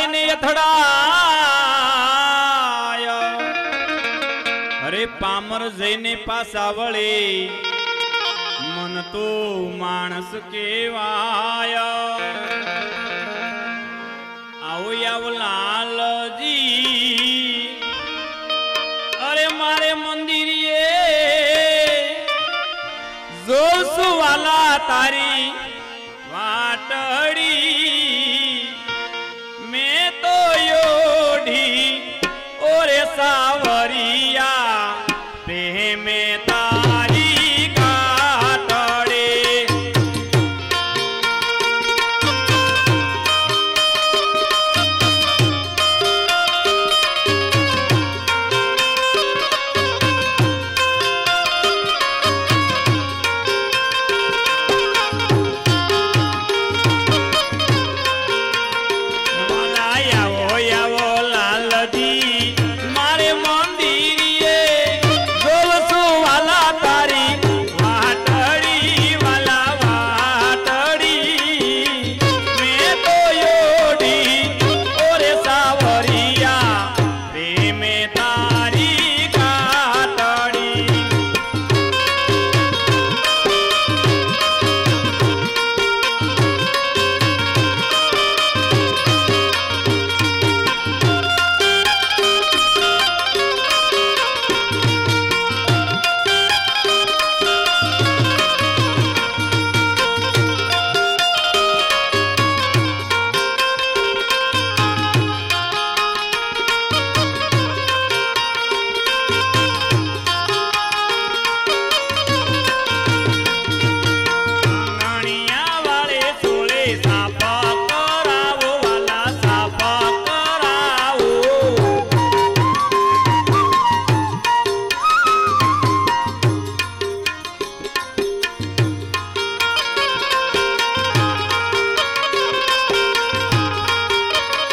જઈને અથડાય અરે પામર જઈને પાછા વળે મન તો માણસ કેવાય આવો આવો લાલજી અરે મારે મંદિરે જોશું વાલા તારી વાટડી मैं तो योढ़ी ओरे सावरिया प्रेमे तारी गाटड़े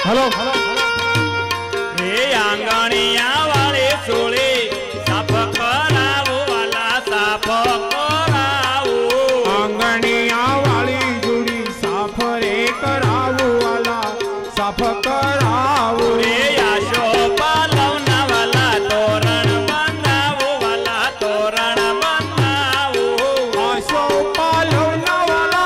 हेलो रे आंगणिया वाले सोले साफ करावो वाला साफ करावो आंगणिया वाली जुड़ी साफ रे करावो वाला साफ करावो रे आशो पालवना वाला तोरण बनावो वाला तोरण बनावो आशो पालवना वाला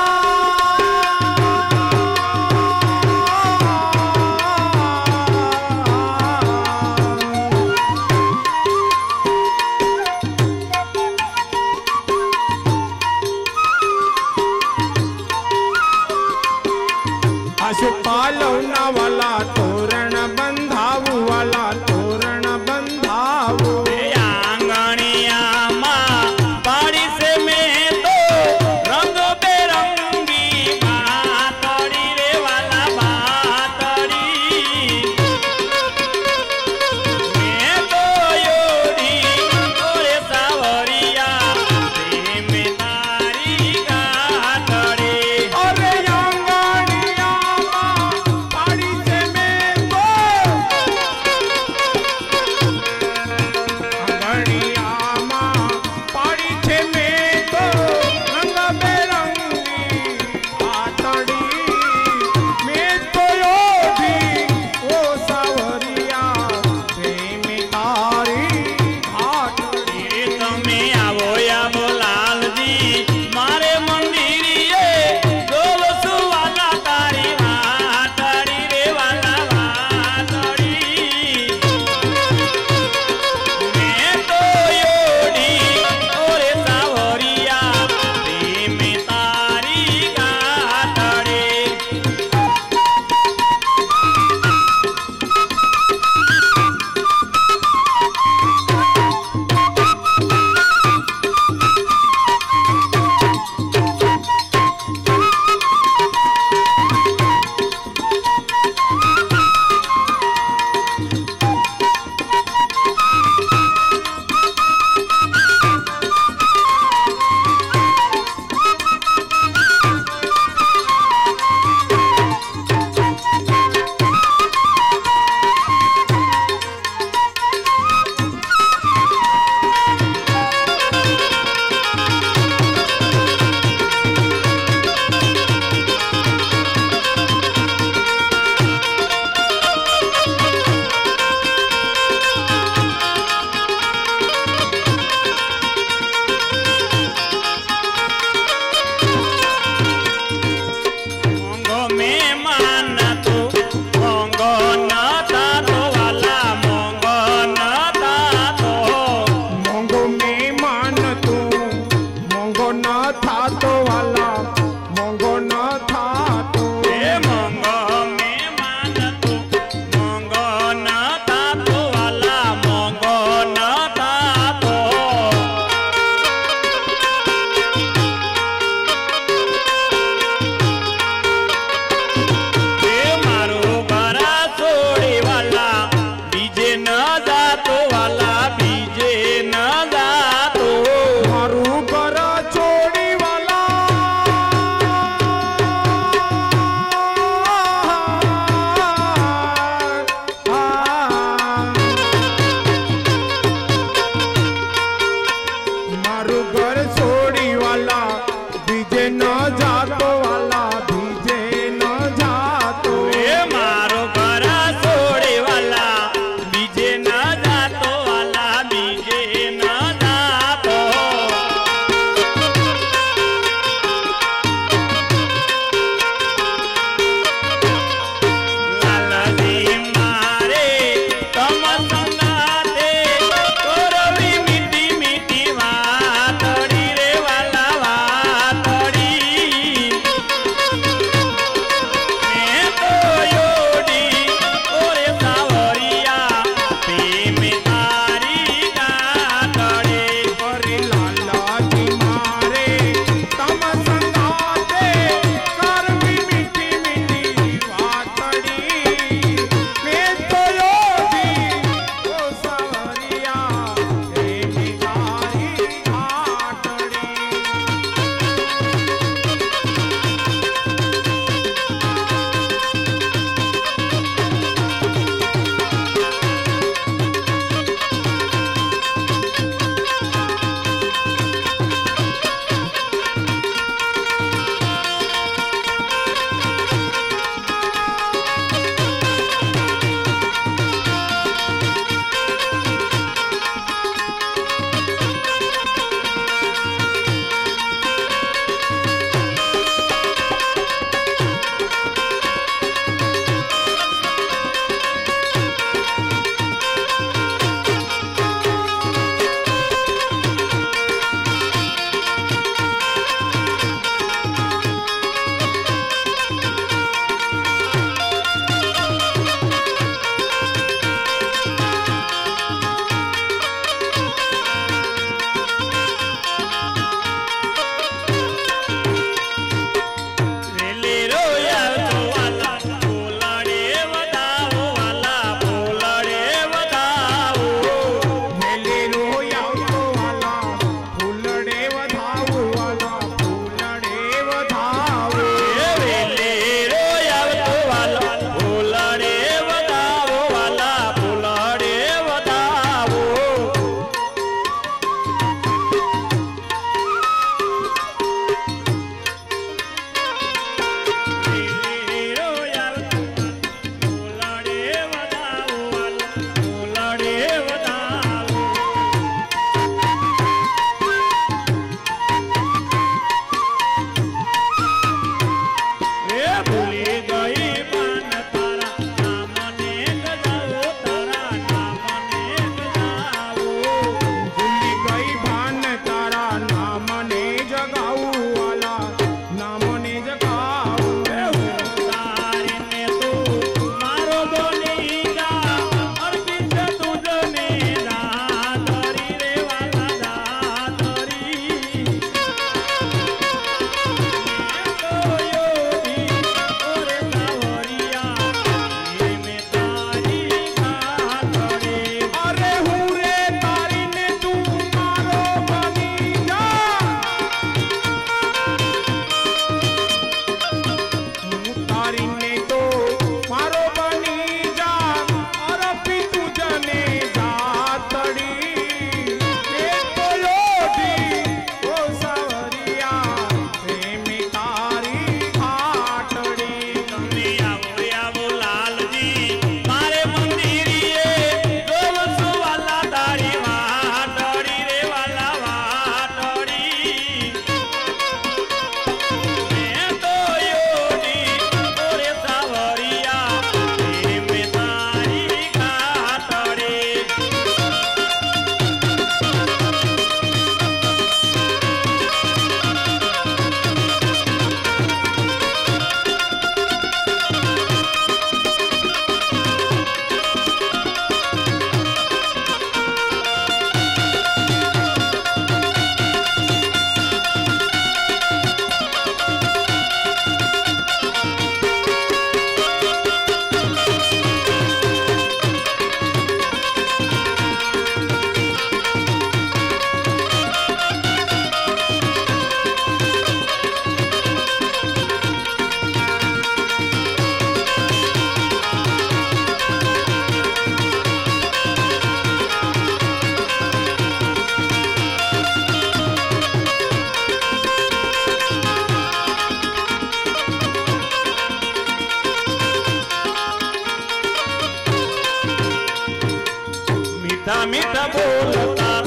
મીઠા મીઠા બોલતા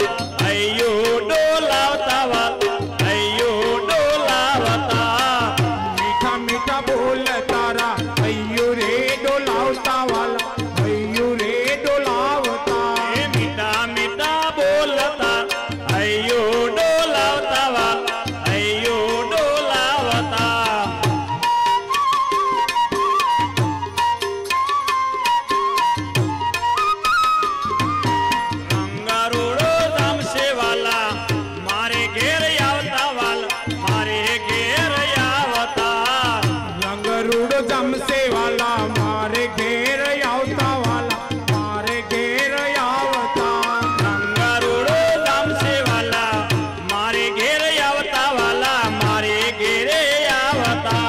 અયો ડોલાવતા વાલ અયો ડોલાવતા મીઠા મીઠા બોલ તારા હૈયું રે ડોલાવતા વાલા હૈયું રે ડોલાવતા એ મીઠા મીઠા બોલતા અયો ડોલાવતા વાલ અયો ડોલાવતા રંગારોડો જામશે વાલા મારે ઘેર આવતા વાલ મારે ઘેર આવતા રંગરૂડ જમશે વાલા મારે ઘેર આવતા વાલા મારે ઘેર આવતા રંગારોડો જામશે વાલા મારે ઘેર આવતા વાલા મારે ઘેરે આવતા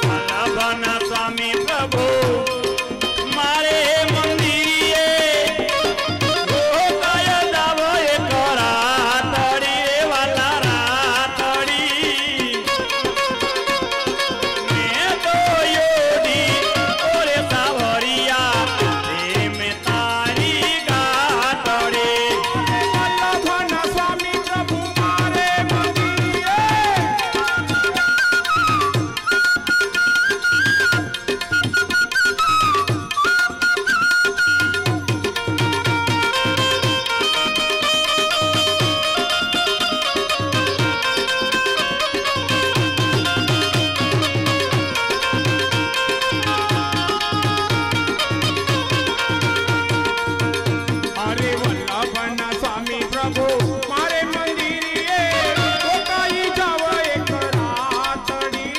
વલ્લભના સ્વામી પ્રભુ મારે મંદિરે રોકાય જાવ એક રાતડી રે વાલા રાતડી મેં તો યોડી ઓરે સાવરિયા પ્રેમ તારી ગાતડી વલ્લભના સ્વામી પ્રભુ મારે મંદિરે અરે વલ્લભના સ્વામી પ્રભુ મારે મંદિરે રોકાઈ જાવ એક રાતડી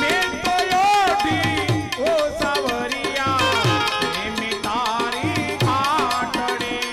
મેં તો યોડી ઓ સાવરિયા પ્રેમ તારી ઘાટડી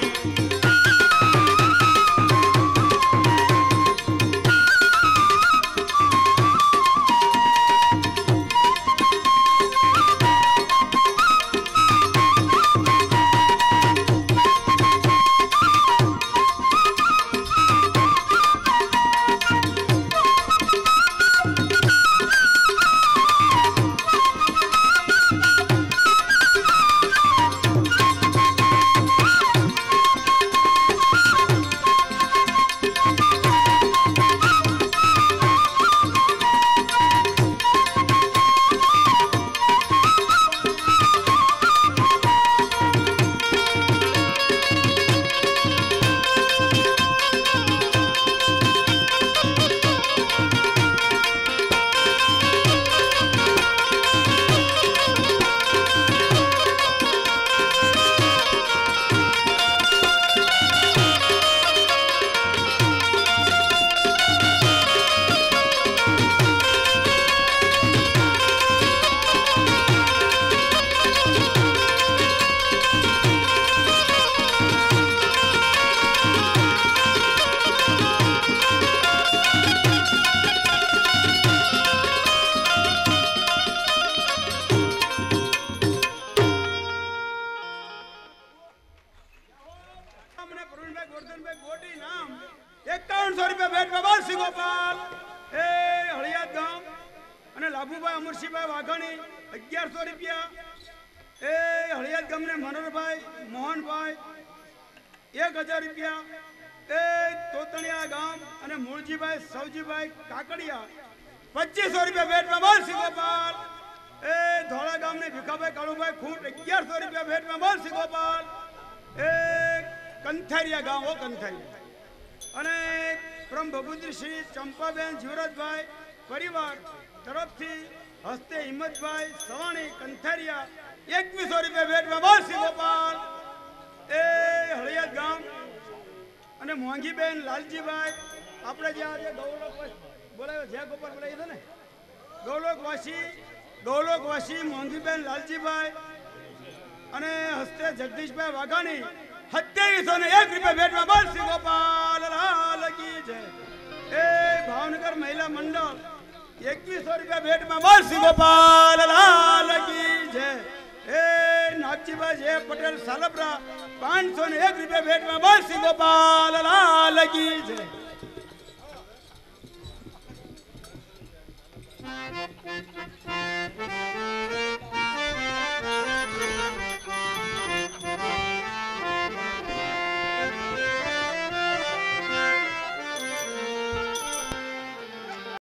મને પ્રવીણભાઈ ગોરધનભાઈ ગોટી નામ 5100 રૂપિયા ભેટ બાબા સિંગોપાલ એ હળિયાદ ગામ અને લાભુભાઈ અમરસિંહભાઈ વાઘાણી 1100 રૂપિયા એ હળિયાદ ગામને મનોહરભાઈ મોહનભાઈ 1000 રૂપિયા એ તોતણિયા ગામ અને મૂળજીભાઈ સૌજીભાઈ કાકડિયા 2500 રૂપિયા ભેટ બાબા સિંગોપાલ એ ધોળા ગામને ભીખાભાઈ કાળુભાઈ ખૂટ 1100 રૂપિયા ભેટ બાબા સિંગોપાલ એ કંથારિયા ગામ હો કંથારિયા અને પરમ ભગવતી શ્રી ચંપાબેન જીવરાજભાઈ પરિવાર તરફથી હસ્તે હિંમતભાઈ સવાણી કંથારિયા 2100 રૂપિયા ભેટમાં બાસી ગોપાલ એ હળિયાદ ગામ અને મોંઘીબેન લાલજીભાઈ આપણે જે આજે ગૌલોક બોલાવ્યો જય ગોપાલ બોલાવી છે ને ગૌલોકવાસી મોંઘીબેન લાલજીભાઈ અને હસ્તે જગદીશભાઈ વાઘાણી 2701 રૂપિયા ભેટમાં બાસી ગોપાલ લાલ કી જય એ ભાવનગર મહિલા મંડળ 2100 રૂપિયા ભેટમાં બાસી ગોપાલ લાલ કી જય એ નાગજીભાઈ જય પટેલ સાલપરા 501 રૂપિયા ભેટમાં બાસી ગોપાલ લાલ કી જય